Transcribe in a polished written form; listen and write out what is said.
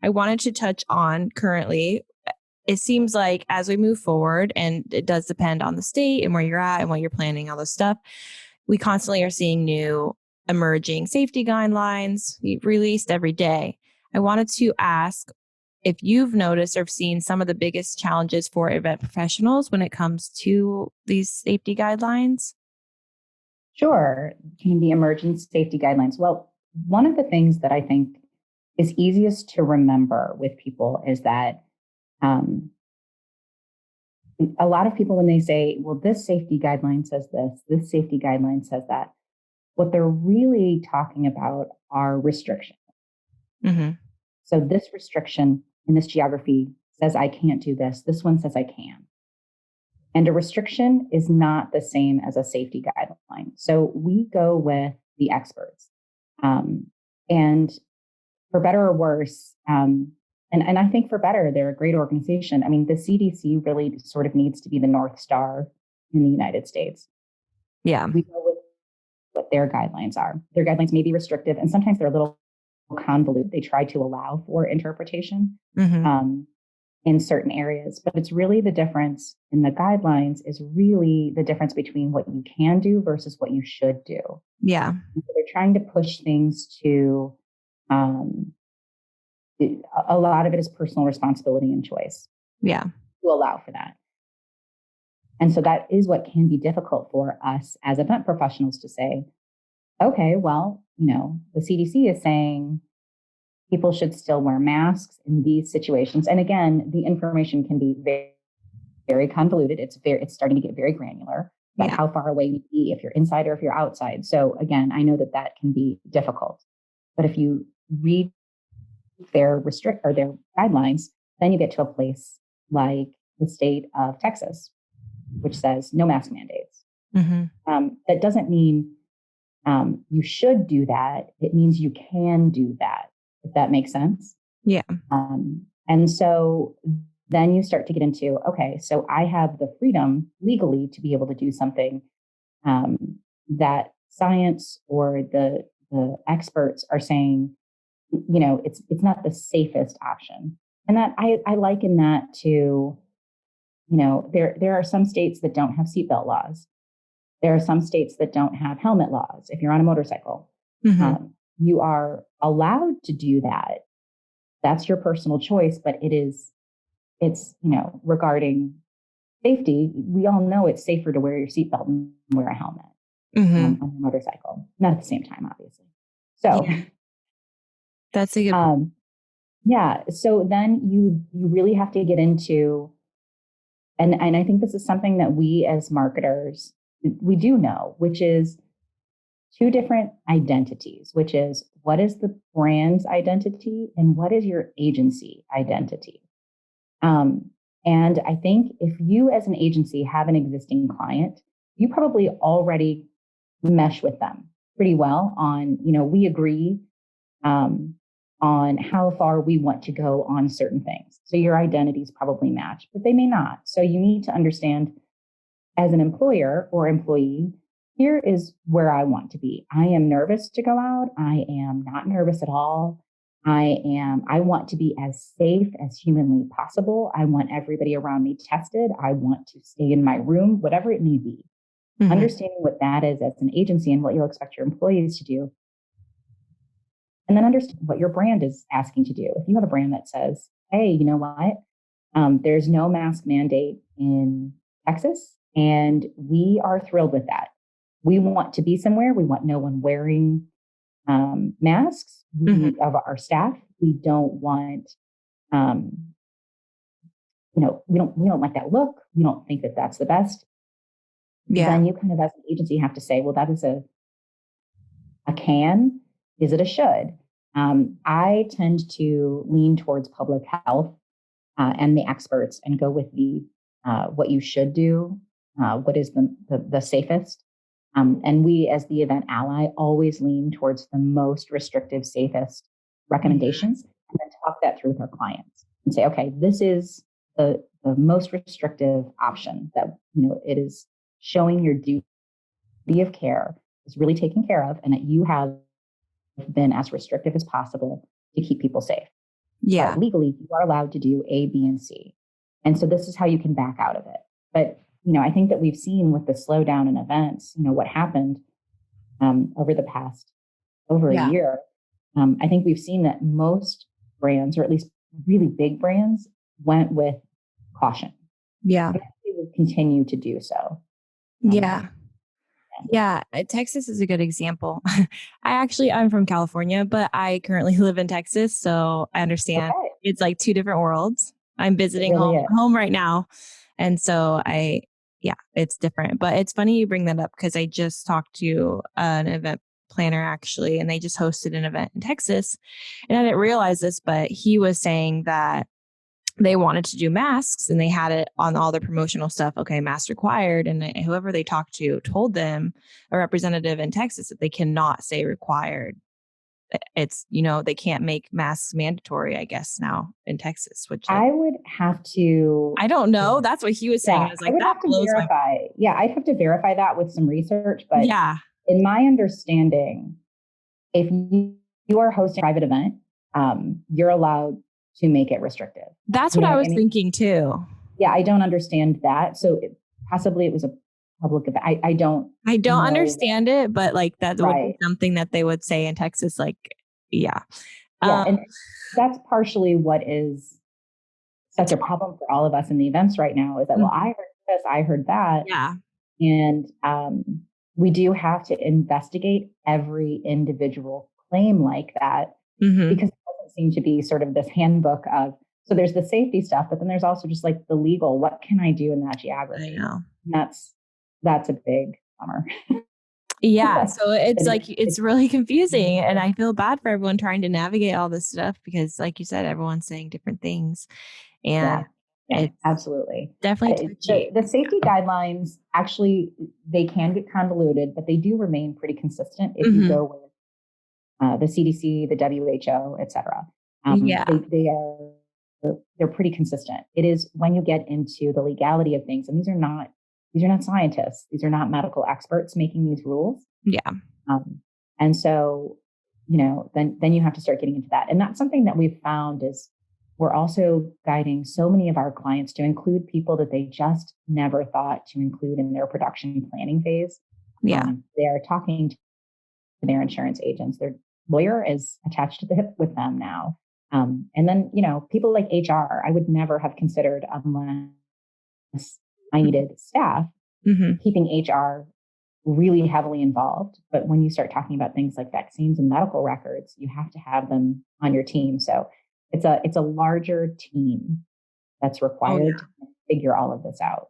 I wanted to touch on currently. It seems like as we move forward, and it does depend on the state and where you're at and what you're planning, all this stuff, we constantly are seeing new emerging safety guidelines released every day. I wanted to ask if you've noticed or seen some of the biggest challenges for event professionals when it comes to these safety guidelines. Sure. Can be emerging safety guidelines. Well, one of the things that I think is easiest to remember with people is that a lot of people, when they say, well, this safety guideline says this safety guideline says that, what they're really talking about are restrictions. Mm-hmm. So this restriction in this geography says I can't do this. This one says I can. And a restriction is not the same as a safety guideline. So we go with the experts. And for better or worse, and I think for better, they're a great organization. I mean, the CDC really sort of needs to be the North Star in the United States. Yeah. We go with what their guidelines are. Their guidelines may be restrictive, and sometimes they're a little convoluted. They try to allow for interpretation in certain areas, but it's really the difference in the guidelines is really the difference between what you can do versus what you should do. Yeah. And so they're trying to push things to, a lot of it is personal responsibility and choice. Yeah. To allow for that. And so that is what can be difficult for us as event professionals to say, okay, well, the CDC is saying people should still wear masks in these situations. And again, the information can be very, very convoluted. It's starting to get very granular about how far away you be, if you're inside or if you're outside. So again, I know that can be difficult, but if you read their guidelines, then you get to a place like the state of Texas, which says no mask mandates. Mm-hmm. That doesn't mean you should do that. It means you can do that, if that makes sense. Yeah. And so then you start to get into, okay, so I have the freedom legally to be able to do something that science or the experts are saying, it's not the safest option. And that I liken that to, there are some states that don't have seatbelt laws. There are some states that don't have helmet laws. If you're on a motorcycle, you are allowed to do that. That's your personal choice, but it's regarding safety. We all know it's safer to wear your seatbelt and wear a helmet on a motorcycle. Not at the same time, obviously. So that's a good point. Yeah. So then you really have to get into, and I think this is something that we as marketers, we do know, which is two different identities, which is what is the brand's identity and what is your agency identity? And I think if you as an agency have an existing client, you probably already mesh with them pretty well on, we agree on how far we want to go on certain things. So your identities probably match, but they may not. So you need to understand as an employer or employee, here is where I want to be. I am nervous to go out. I am not nervous at all. I want to be as safe as humanly possible. I want everybody around me tested. I want to stay in my room, whatever it may be. Mm-hmm. Understanding what that is as an agency and what you'll expect your employees to do. And then understand what your brand is asking to do. If you have a brand that says, hey, you know what? There's no mask mandate in Texas, and we are thrilled with that. We want to be somewhere. We want no one wearing masks of our staff. We don't want, we don't like that look. We don't think that that's the best. Yeah. Then you kind of, as an agency, have to say, well, that is a can. Is it a should? I tend to lean towards public health and the experts and go with the what you should do, what is the safest. And we, as the event ally, always lean towards the most restrictive, safest recommendations, and then talk that through with our clients and say, okay, this is the most restrictive option that, it is showing your duty of care is really taken care of, and that you have been as restrictive as possible to keep people safe. Yeah. But legally, you are allowed to do A, B, and C. And so this is how you can back out of it. But, I think that we've seen with the slowdown in events, what happened over a Yeah. year. I think we've seen that most brands, or at least really big brands, went with caution. Yeah. They will continue to do so. Yeah. Yeah. Texas is a good example. I'm from California, but I currently live in Texas. So I understand it's like two different worlds. I'm visiting home right now. And so it's different, but it's funny you bring that up because I just talked to an event planner actually, and they just hosted an event in Texas, and I didn't realize this, but he was saying that they wanted to do masks and they had it on all their promotional stuff. Okay, mask required. And whoever they talked to told them, a representative in Texas, that they cannot say required. It's, they can't make masks mandatory, I guess, now in Texas, which I would have to. I don't know. That's what he was saying. Yeah, I was like, I would that have to blows verify. my. Yeah, I'd have to verify that with some research. But Yeah, in my understanding, if you are hosting a private event, you're allowed to make it restrictive. That's what I was thinking too. Yeah, I don't understand that. So possibly it was a public event. I don't understand it, but like that would be something that they would say in Texas. Like, yeah. Yeah. And that's partially what is such a problem for all of us in the events right now is that, well, I heard this, I heard that. Yeah. And we do have to investigate every individual claim like that because it doesn't seem to be sort of this handbook of, so there's the safety stuff, but then there's also just like the legal, what can I do in that geography? I know. And that's a big bummer. Yeah. So it's really confusing, and I feel bad for everyone trying to navigate all this stuff because, like you said, everyone's saying different things, and it's absolutely definitely touchy. The safety guidelines, actually, they can get convoluted, but they do remain pretty consistent if you go with the CDC, the WHO, et cetera. They're pretty consistent. It is when you get into the legality of things, and these are not scientists. These are not medical experts making these rules. Yeah. And so, then you have to start getting into that. And that's something that we've found is we're also guiding so many of our clients to include people that they just never thought to include in their production planning phase. Yeah. They are talking to their insurance agents. Their lawyer is attached to the hip with them now. And then, people like HR, I would never have considered unless I needed staff, keeping HR really heavily involved. But when you start talking about things like vaccines and medical records, you have to have them on your team. So it's a larger team that's required to figure all of this out.